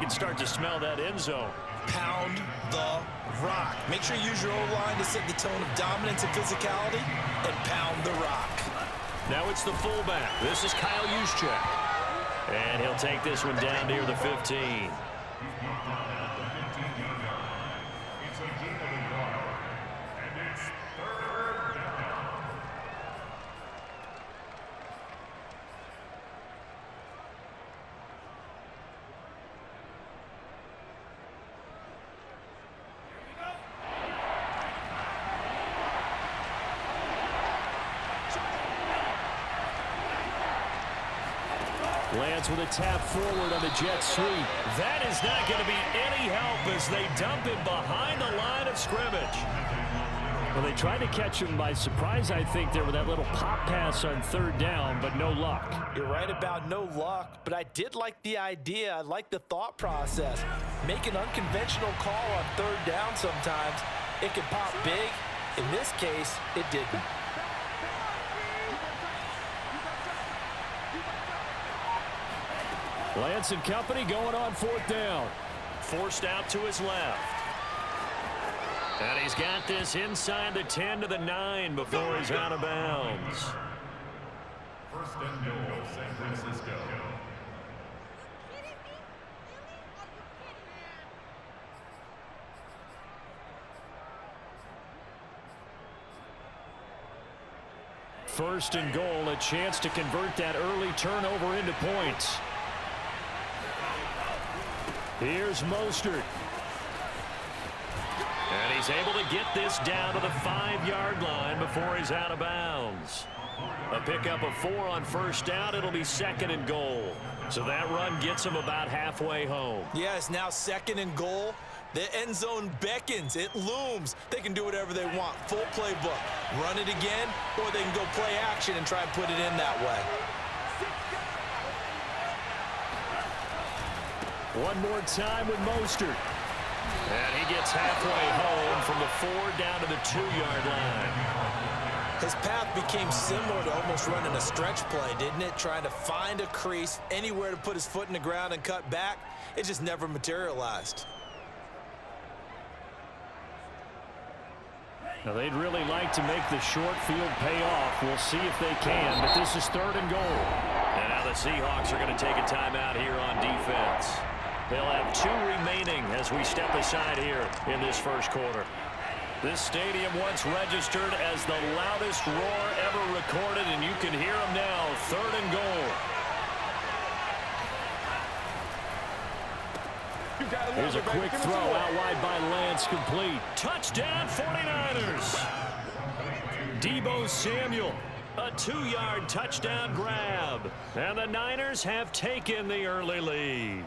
can start to smell that end zone. Pound the rock. Make sure you use your O-line to set the tone of dominance and physicality, and pound the rock. Now it's the fullback. This is Kyle Juszczyk. And he'll take this one down near the 15. Lance with a tap forward on the jet sweep. That is not going to be any help as they dump him behind the line of scrimmage. Well, they tried to catch him by surprise, I think, there with that little pop pass on third down, but no luck. You're right about no luck, but I did like the idea. I like the thought process. Make an unconventional call on third down sometimes. It can pop big. In this case, it didn't. Lance and company going on fourth down. Forced out to his left. And he's got this inside the 10 to the 9 before he's out of bounds. First and goal, San Francisco. First and goal, a chance to convert that early turnover into points. Here's Mostert. And he's able to get this down to the 5-yard line before he's out of bounds. A pickup of 4 on first down. It'll be second and goal. So that run gets him about halfway home. Yeah, it's now second and goal. The end zone beckons. It looms. They can do whatever they want. Full playbook. Run it again, or they can go play action and try and put it in that way. One more time with Mostert. And he gets halfway home from the 4 down to the 2-yard line. His path became similar to almost running a stretch play, didn't it? Trying to find a crease, anywhere to put his foot in the ground and cut back. It just never materialized. Now, they'd really like to make the short field pay off. We'll see if they can, but this is third and goal. And now the Seahawks are going to take a timeout here on defense. They'll have 2 remaining as we step aside here in this first quarter. This stadium once registered as the loudest roar ever recorded, and you can hear them now. Third and goal. Here's a quick throw out wide by Lance, complete. Touchdown 49ers. Deebo Samuel, a 2-yard touchdown grab. And the Niners have taken the early lead.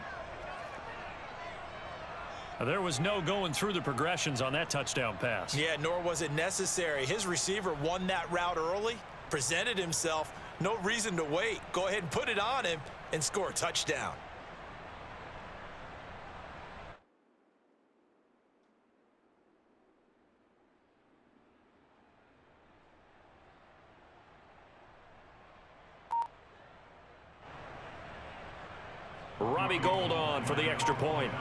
There was no going through the progressions on that touchdown pass. Yeah, nor was it necessary. His receiver won that route early, presented himself. No reason to wait. Go ahead and put it on him and score a touchdown. Robbie Gould on for the extra point.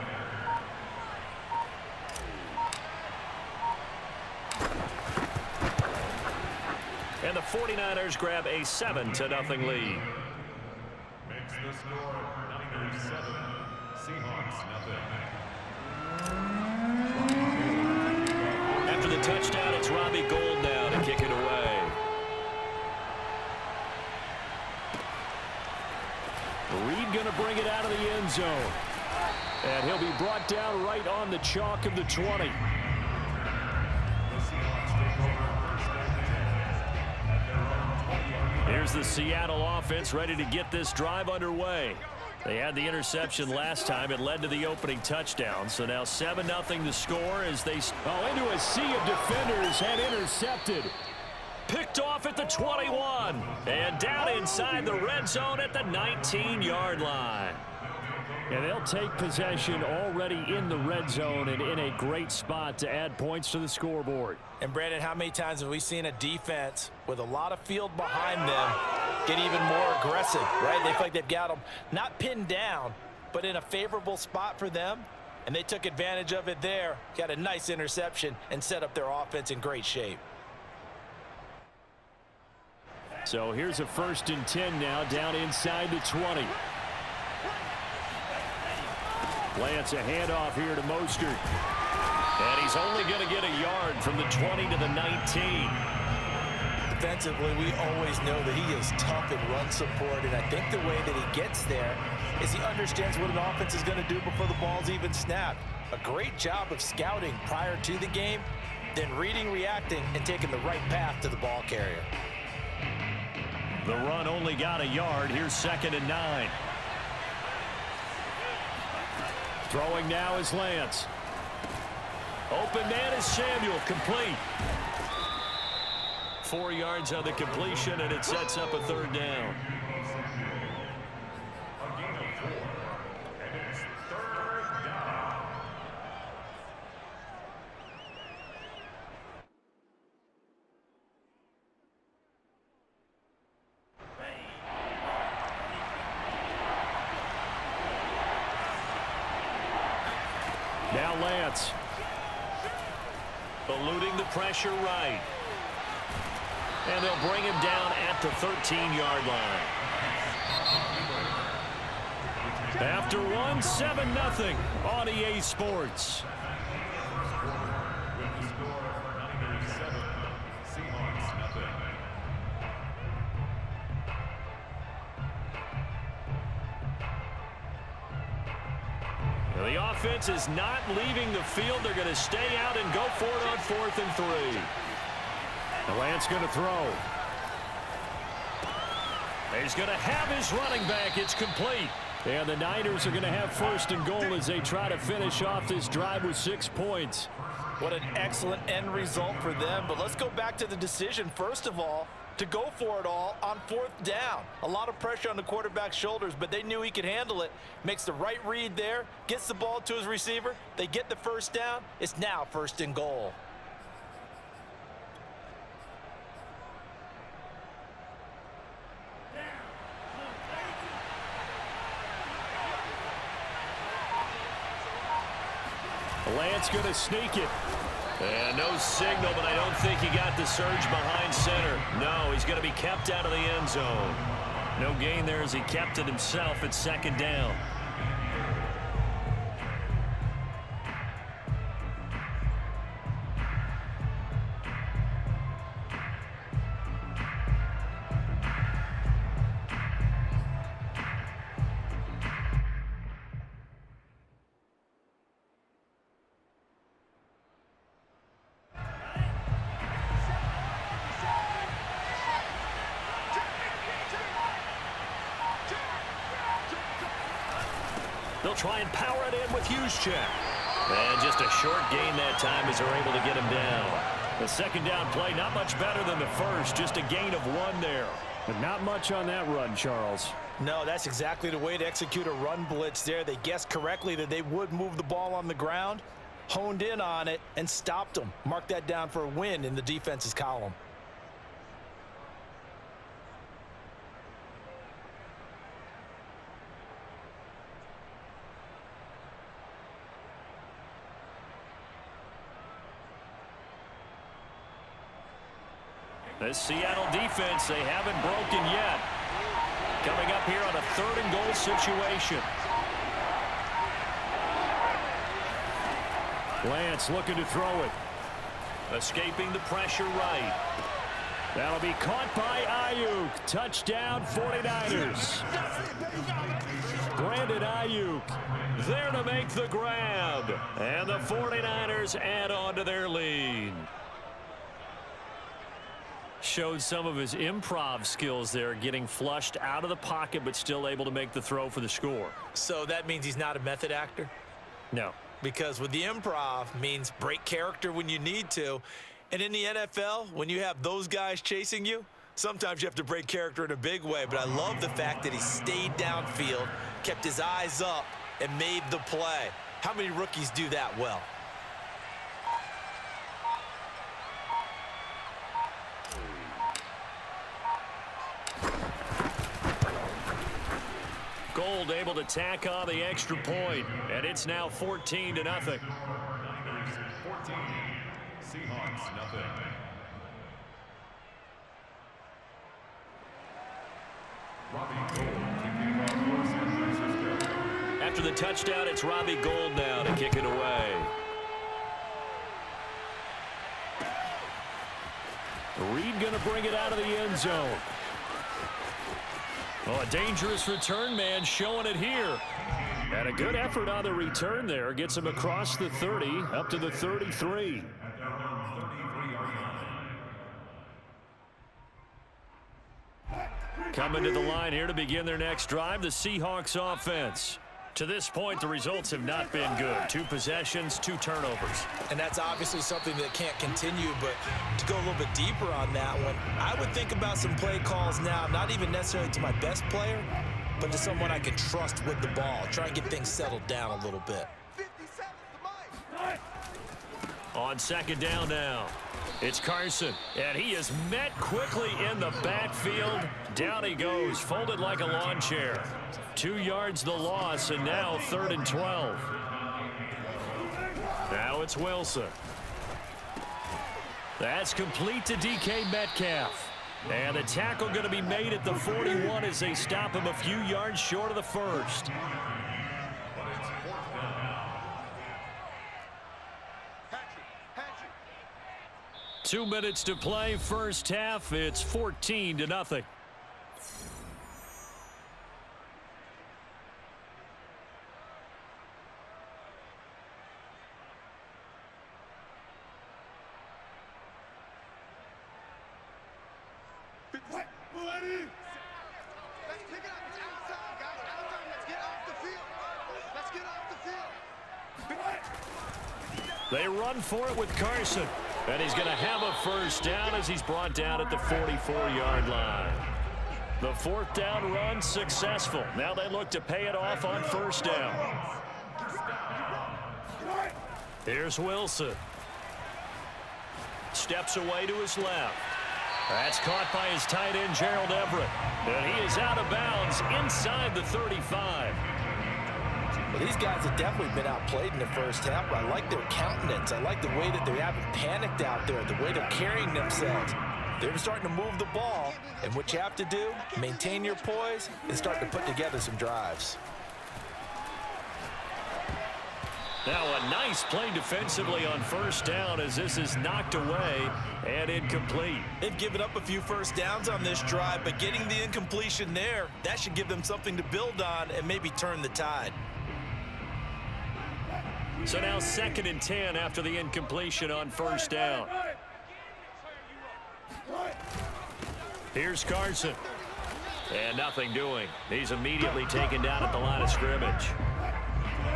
And the 49ers grab a 7-0 lead. Makes the score Niners 7, Seahawks 0. After the touchdown, it's Robbie Gould now to kick it away. Reed going to bring it out of the end zone. And he'll be brought down right on the chalk of the 20. Here's the Seattle offense ready to get this drive underway. They had the interception last time. It led to the opening touchdown. So now 7-0 to score as they into a sea of defenders and intercepted. Picked off at the 21 and down inside the red zone at the 19-yard line. And they'll take possession already in the red zone and in a great spot to add points to the scoreboard. And Brandon, how many times have we seen a defense with a lot of field behind them get even more aggressive, right? They feel like they've got them not pinned down, but in a favorable spot for them, and they took advantage of it there. Got a nice interception and set up their offense in great shape. So here's a 1st and 10 now, down inside the 20. Lance, a handoff here to Mostert. And he's only going to get a yard from the 20 to the 19. Defensively, we always know that he is tough in run support, and I think the way that he gets there is he understands what an offense is going to do before the ball's even snapped. A great job of scouting prior to the game, then reading, reacting, and taking the right path to the ball carrier. The run only got a yard. Here's 2nd and 9. Throwing now is Lance. Open man is Samuel, complete. 4 yards on the completion, and it sets up a 3rd down. A gain of 4, and it's 3rd down. Now Lance. Eluding the pressure right. And they'll bring him down at the 13-yard line. After 7-0 on EA Sports. With the score, Niners 7, Seahawks nothing. The offense is not leaving the field. They're going to stay out and go for it on 4th and 3. The Lance going to throw. He's going to have his running back. It's complete. And the Niners are going to have 1st and goal as they try to finish off this drive with 6 points. What an excellent end result for them. But let's go back to the decision, first of all, to go for it all on 4th down. A lot of pressure on the quarterback's shoulders, but they knew he could handle it. Makes the right read there, gets the ball to his receiver. They get the 1st down. It's now 1st and goal. Lance going to sneak it. And no signal, but I don't think he got the surge behind center. No, he's going to be kept out of the end zone. No gain there as he kept it himself at 2nd down. They'll try and power it in with Juszczyk. And just a short gain that time as they're able to get him down. The 2nd down play, not much better than the first. Just a gain of 1 there. But not much on that run, Charles. No, that's exactly the way to execute a run blitz there. They guessed correctly that they would move the ball on the ground, honed in on it, and stopped them. Mark that down for a win in the defense's column. This Seattle defense, they haven't broken yet. Coming up here on a 3rd and goal situation. Lance looking to throw it. Escaping the pressure right. That'll be caught by Ayuk. Touchdown 49ers. Brandon Ayuk there to make the grab. And the 49ers add on to their lead. Showed some of his improv skills there, getting flushed out of the pocket but still able to make the throw for the score. So that means he's not a method actor? No. Because with the improv means break character when you need to. And in the NFL, when you have those guys chasing you, sometimes you have to break character in a big way. But I love the fact that he stayed downfield, kept his eyes up, and made the play. How many rookies do that well? Goal Gould able to tack on the extra point, and it's now 14-0. Niners 14, Seahawks nothing. Robbie Gould kicking off for San Francisco. After the touchdown, it's Robbie Gould now to kick it away. Reed going to bring it out of the end zone. Oh, a dangerous return man showing it here. And a good effort on the return there. Gets him across the 30, up to the 33. Coming to the line here to begin their next drive, the Seahawks offense. To this point, the results have not been good. 2 possessions, 2 turnovers. And that's obviously something that can't continue, but to go a little bit deeper on that one, I would think about some play calls now, not even necessarily to my best player, but to someone I can trust with the ball. Try and get things settled down a little bit. On second down now, it's Carson, and he is met quickly in the backfield. Down he goes, folded like a lawn chair. 2 yards the loss, and now 3rd and 12. Now it's Wilson. That's complete to DK Metcalf. And the tackle going to be made at the 41 as they stop him a few yards short of the first. Two minutes to play, first half. It's 14-0. They run for it with Carson. And he's going to have a first down as he's brought down at the 44-yard line. The 4th down run successful. Now they look to pay it off on first down. Here's Wilson. Steps away to his left. That's caught by his tight end, Gerald Everett. And he is out of bounds inside the 35. Well, these guys have definitely been outplayed in the first half, but I like their countenance. I like the way that they haven't panicked out there, the way they're carrying themselves. They're starting to move the ball, and what you have to do, maintain your poise and start to put together some drives. Now a nice play defensively on first down as this is knocked away and incomplete. They've given up a few first downs on this drive, but getting the incompletion there, that should give them something to build on and maybe turn the tide. So now 2nd and 10 after the incompletion on first down. Here's Carson. And nothing doing. He's immediately taken down at the line of scrimmage.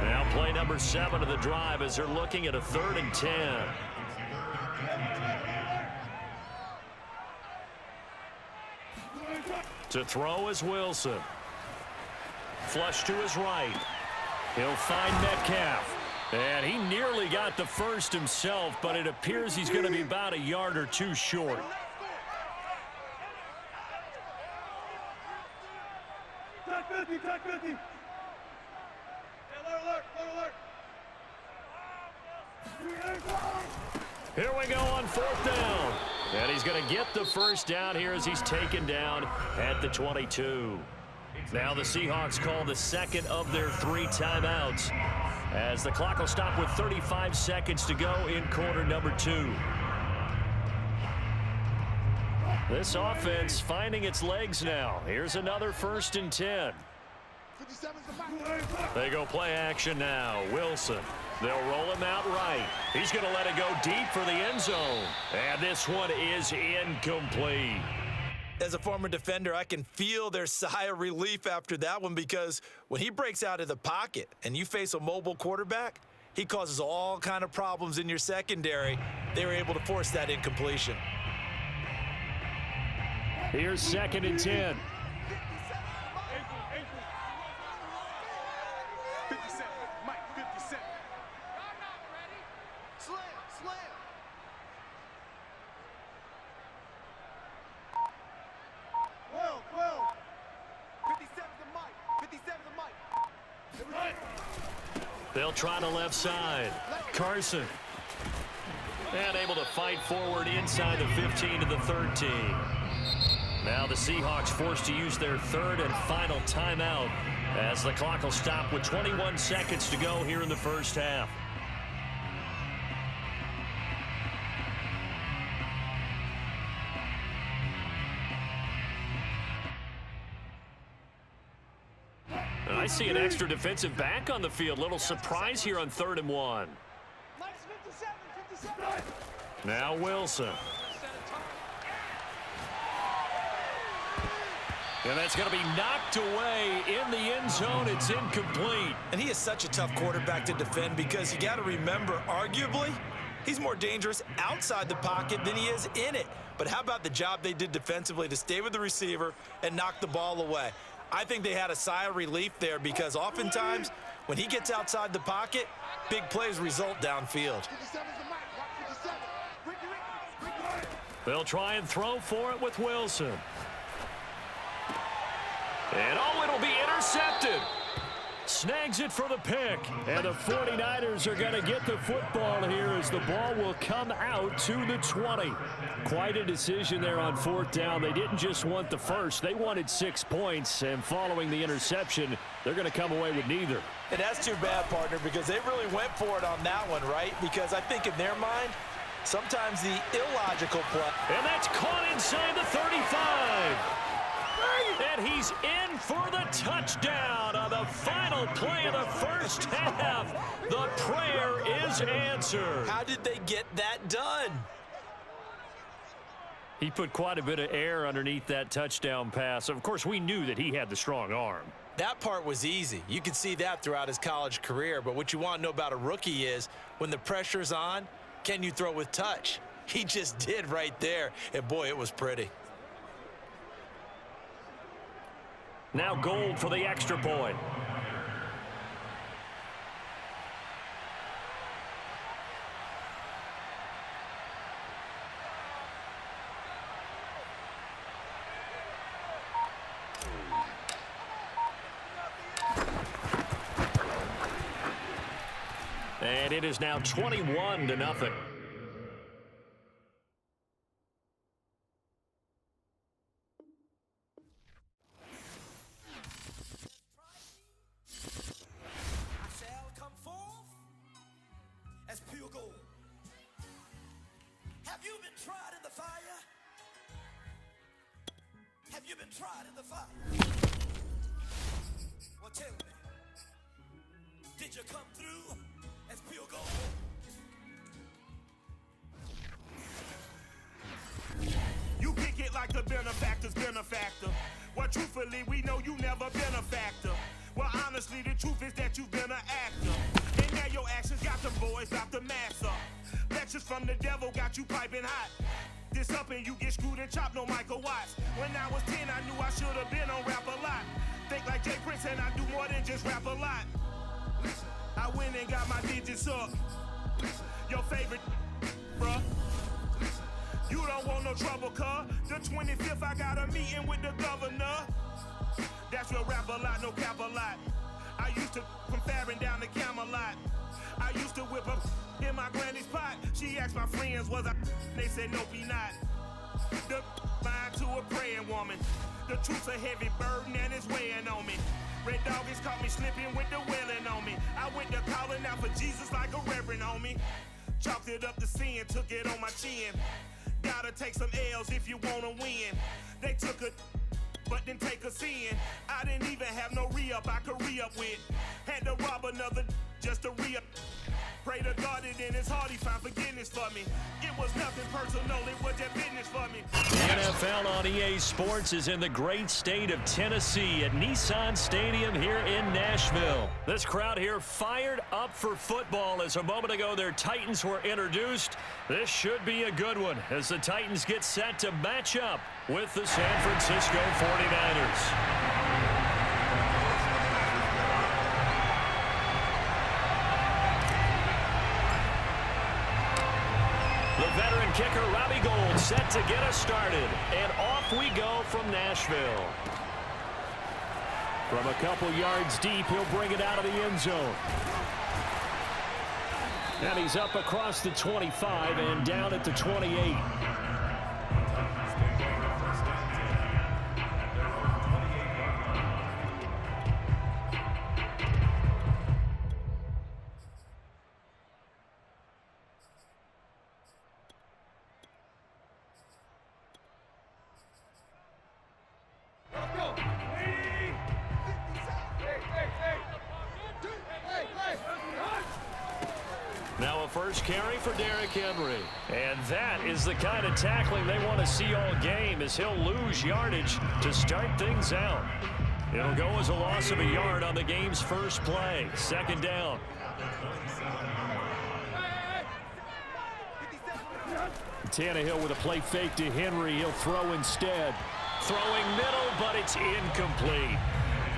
Now play number 7 of the drive as they're looking at a 3rd and 10. To throw is Wilson. Flush to his right. He'll find Metcalf. And he nearly got the first himself, but it appears he's going to be about a yard or 2 short. Here we go on 4th down. And he's going to get the first down here as he's taken down at the 22. Now the Seahawks call the 2nd of their 3 timeouts, as the clock will stop with 35 seconds to go in quarter number 2. This offense finding its legs now. Here's another 1st and 10. They go play action now. Wilson. They'll roll him out right. He's going to let it go deep for the end zone. And this one is incomplete. As a former defender, I can feel their sigh of relief after that one, because when he breaks out of the pocket and you face a mobile quarterback, he causes all kind of problems in your secondary. They were able to force that incompletion. Here's 2nd and 10. 57, Mike, 57. Slam, slam. 12, 57 to Mike, 57 to Mike. They'll try the left side. Carson. And able to fight forward inside the 15 to the 13. Now the Seahawks forced to use their third and final timeout as the clock will stop with 21 seconds to go here in the first half. And I see an extra defensive back on the field. Little surprise here on 3rd and 1. Now Wilson. And that's going to be knocked away in the end zone. It's incomplete. And he is such a tough quarterback to defend because you got to remember, arguably, he's more dangerous outside the pocket than he is in it. But how about the job they did defensively to stay with the receiver and knock the ball away? I think they had a sigh of relief there because oftentimes when he gets outside the pocket, big plays result downfield. They'll try and throw for it with Wilson. And it'll be intercepted. Snags it for the pick. And the 49ers are going to get the football here as the ball will come out to the 20. Quite a decision there on 4th down. They didn't just want the first. They wanted 6 points. And following the interception, they're going to come away with neither. And that's too bad, partner, because they really went for it on that one, right? Because I think in their mind, sometimes the illogical play. And that's caught inside the 35. And he's in for the touchdown on the final play of the first half. The prayer is answered. How did they get that done? He put quite a bit of air underneath that touchdown pass. Of course, we knew that he had the strong arm. That part was easy. You could see that throughout his college career. But what you want to know about a rookie is when the pressure's on, can you throw with touch? He just did right there. And, boy, it was pretty. Now Gold for the extra point. And it is now 21-0. Have you been tried in the fire? Have you been tried in the fire? Well, tell me, did you come through as pure gold? You kick it like the benefactor's benefactor. Well, truthfully, we know you never been a factor. Well, honestly, the truth is that you've been an actor. And now your actions got them boys out the mass up. Lectures from the devil got you piping hot. This up and you get screwed and chopped, no Michael Watts. When I was 10, I knew I should have been on rap a lot. Think like Jay Prince and I do more than just rap a lot. I went and got my digits up. Your favorite, bruh. You don't want no trouble, cuz. The 25th, I got a meeting with the governor. That's real rap a lot, no cap a lot. I used to from Farron down to Camelot. I used to whip up in my granny's pot. She asked my friends, was I? They said, nope, he not. The line to a praying woman. The truth's a heavy burden and it's weighing on me. Red Doggies caught me slipping with the wailing on me. I went to calling out for Jesus like a reverend on me. Chalked it up to sin, took it on my chin. Gotta take some L's if you wanna win. They took a but didn't take a sin. I didn't even have no re-up I could re-up with. Had to rob another just to re-up. Pray to God that in his heart he found forgiveness for me. It was nothing personal, it was just business for me. The NFL on EA Sports is in the great state of Tennessee at Nissan Stadium here in Nashville. This crowd here fired up for football as a moment ago their Titans were introduced. This should be a good one as the Titans get set to match up with the San Francisco 49ers. The veteran kicker, Robbie Gould, set to get us started. And off we go from Nashville. From a couple yards deep, he'll bring it out of the end zone. And he's up across the 25 and down at the 28. Now a first carry for Derrick Henry. And that is the kind of tackling they want to see all game, as he'll lose yardage to start things out. It'll go as a loss of a yard on the game's first play. Second down. Tannehill with a play fake to Henry. He'll throw instead. Throwing middle, but it's incomplete.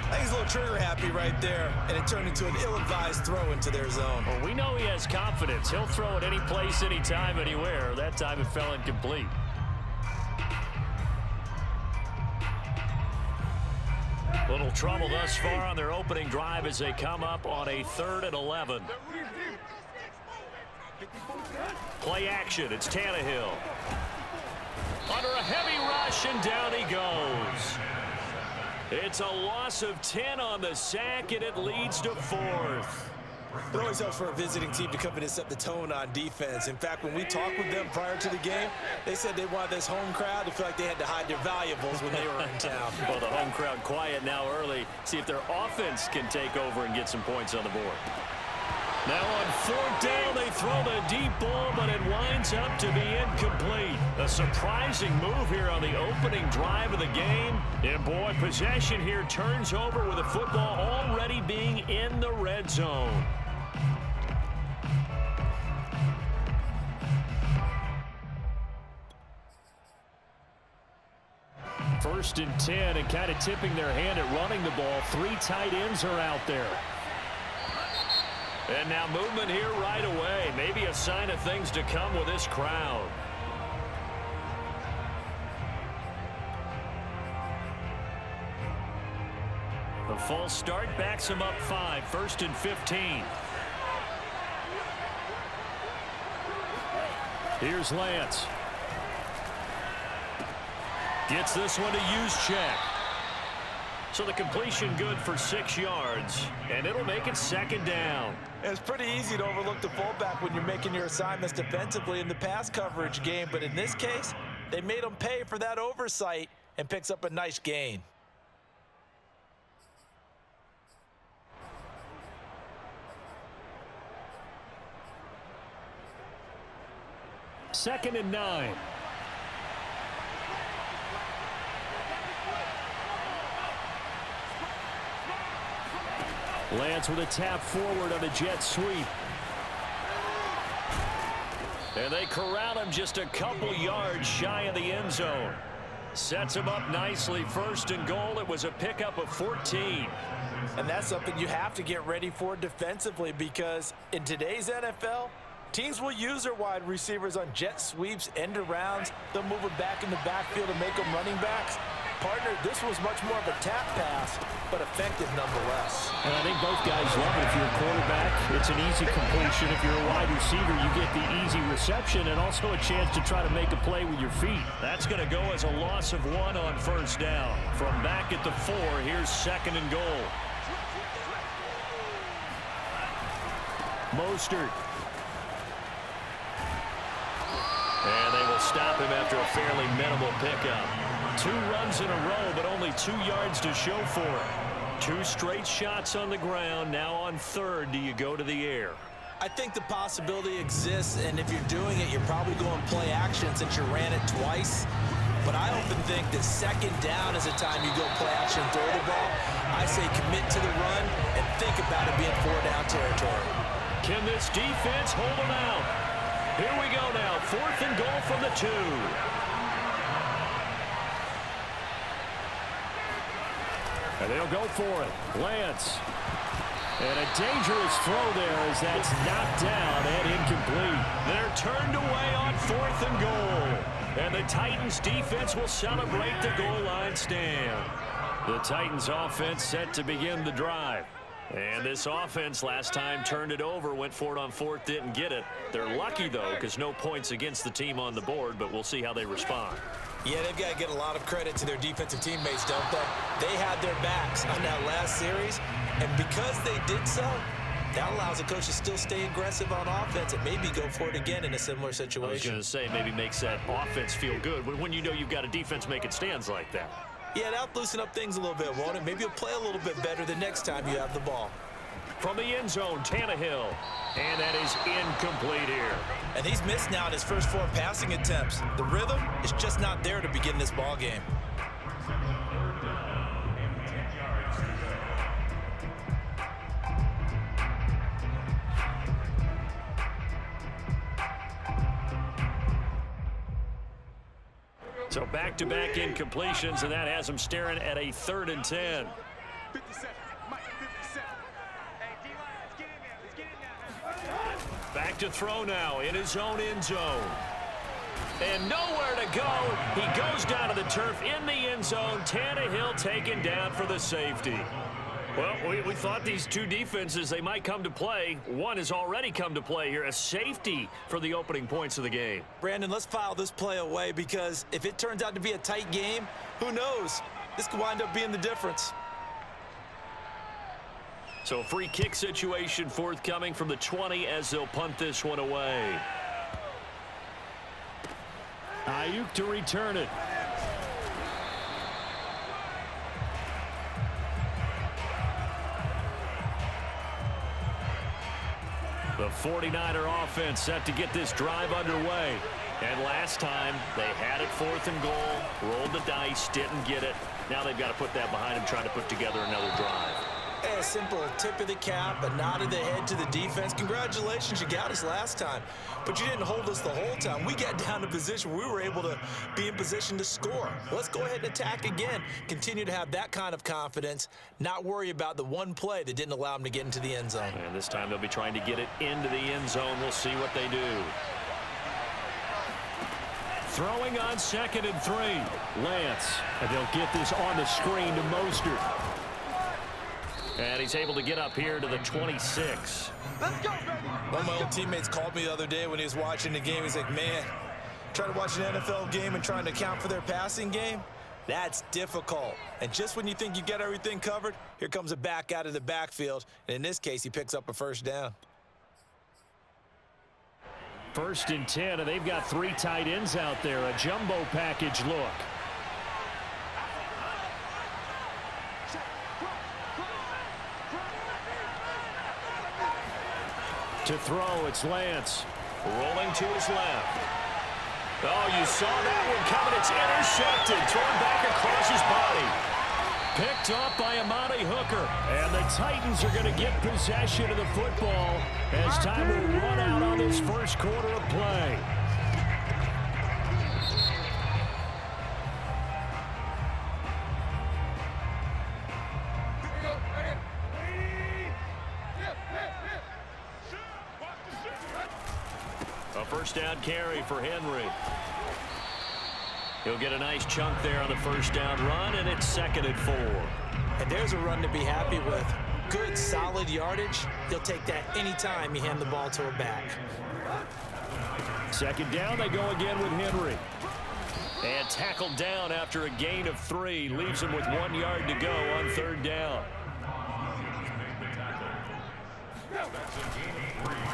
I think he's a little trigger happy right there, and it turned into an ill-advised throw into their zone. Well, we know he has confidence. He'll throw it any place, anytime, anywhere. That time it fell incomplete. Little trouble thus far on their opening drive as they come up on a 3rd and 11. Play action. It's Tannehill. Under a heavy rush, and down he goes. It's a loss of 10 on the sack, and it leads to 4th. It always helps for a visiting team to come in and set the tone on defense. In fact, when we talked with them prior to the game, they said they wanted this home crowd to feel like they had to hide their valuables when they were in town. Well, the home crowd quiet now early. See if their offense can take over and get some points on the board. Now on 4th down, they throw the deep ball, but it winds up to be incomplete. A surprising move here on the opening drive of the game. And boy, possession here turns over with the football already being in the red zone. First and 10, and kind of tipping their hand at running the ball. 3 tight ends are out there. And now movement here right away. Maybe a sign of things to come with this crowd. The false start backs him up 5. 1st and 15. Here's Lance. Gets this one to Juszczyk. So the completion good for 6 yards, and it'll make it 2nd down. It's pretty easy to overlook the fullback when you're making your assignments defensively in the pass coverage game, but in this case, they made him pay for that oversight and picks up a nice gain. Second and 9. Lance with a tap forward on a jet sweep. And they corral him just a couple yards shy of the end zone. Sets him up nicely. 1st and goal. It was a pickup of 14. And that's something you have to get ready for defensively, because in today's NFL, teams will use their wide receivers on jet sweeps, end arounds. They'll move it back in the backfield to make them running backs. Partner, this was much more of a tap pass, but effective nonetheless. And I think both guys love it. If you're a quarterback, it's an easy completion. If you're a wide receiver, you get the easy reception and also a chance to try to make a play with your feet. That's going to go as a loss of 1 on 1st down. From back at the 4, here's 2nd and goal. Mostert. And they will stop him after a fairly minimal pickup. 2 runs in a row, but only 2 yards to show for it. 2 straight shots on the ground. Now on 3rd, do you go to the air? I think the possibility exists, and if you're doing it, you're probably going play action since you ran it twice. But I often think that 2nd down is the time you go play action, throw the ball. I say commit to the run and think about it being 4-down territory. Can this defense hold them out? Here we go now. 4th and goal from the 2. And they'll go for it. Lance. And a dangerous throw there as that's knocked down and incomplete. They're turned away on 4th and goal. And the Titans defense will celebrate the goal line stand. The Titans offense set to begin the drive. And this offense last time turned it over, went for it on fourth, didn't get it. They're lucky, though, because no points against the team on the board, but we'll see how they respond. Yeah, they've got to get a lot of credit to their defensive teammates, don't they? They had their backs on that last series, and because they did so, that allows the coach to still stay aggressive on offense and maybe go for it again in a similar situation. I was going to say, maybe makes that offense feel good when you know you've got a defense making stands like that. Yeah, that'll loosen up things a little bit, won't it? Maybe you'll play a little bit better the next time you have the ball. From the end zone, Tannehill. And that is incomplete here. And he's missed now in his first 4 passing attempts. The rhythm is just not there to begin this ball game. So back-to-back incompletions, and that has him staring at a 3rd and 10. 57. Mike, 57. Hey, D-line, let's get in there. Let's get in there. Back to throw now in his own end zone. And nowhere to go. He goes down to the turf in the end zone. Tannehill taken down for the safety. Well, we thought these two defenses, they might come to play. One has already come to play here, a safety for the opening points of the game. Brandon, let's file this play away because if it turns out to be a tight game, who knows? This could wind up being the difference. So free kick situation forthcoming from the 20 as they'll punt this one away. Ayuk to return it. The 49er offense set to get this drive underway. And last time, they had it 4th and goal, rolled the dice, didn't get it. Now they've got to put that behind them, try to put together another drive. A simple tip of the cap, a nod of the head to the defense. Congratulations, you got us last time. But you didn't hold us the whole time. We got down to position where we were able to be in position to score. Let's go ahead and attack again. Continue to have that kind of confidence, not worry about the one play that didn't allow them to get into the end zone. And this time they'll be trying to get it into the end zone. We'll see what they do. Throwing on 2nd and 3. Lance. And they'll get this on the screen to Mostert. And he's able to get up here to the 26. Let's go, baby. One of my old teammates called me the other day when he was watching the game. He's like, man, trying to watch an NFL game and trying to account for their passing game, that's difficult. And just when you think you get everything covered, here comes a back out of the backfield. And in this case, he picks up a 1st down. 1st and 10, and they've got 3 tight ends out there. A jumbo package look. To throw, it's Lance. Rolling to his left. Oh, you saw that one coming. It's intercepted. Thrown back across his body. Picked up by Amani Hooker. And the Titans are going to get possession of the football as time will run out on this first quarter of play. A 1st down carry for Henry. He'll get a nice chunk there on the 1st down run, and it's 2nd and 4. And there's a run to be happy with. Good, solid yardage. He'll take that anytime you hand the ball to a back. 2nd down, they go again with Henry. And tackled down after a gain of 3. Leaves him with 1 yard to go on 3rd down.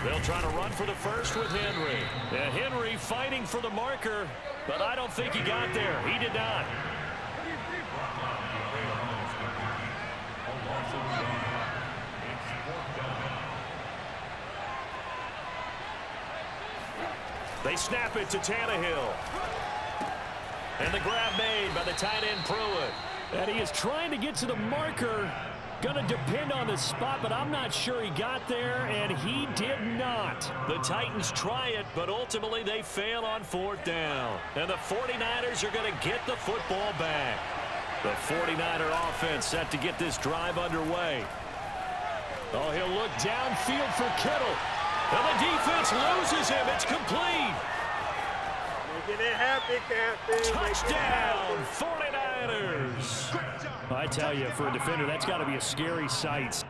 They'll try to run for the first with Henry. And Henry fighting for the marker, but I don't think he got there. He did not. They snap it to Tannehill. And the grab made by the tight end Pruitt. And he is trying to get to the marker. Going to depend on the spot, but I'm not sure he got there, and he did not. The Titans try it, but ultimately they fail on 4th down. And the 49ers are going to get the football back. The 49er offense set to get this drive underway. Oh, he'll look downfield for Kittle. And the defense loses him. It's complete. Making it happy, Captain. Touchdown, 49ers. I tell you, for a defender, that's got to be a scary sight.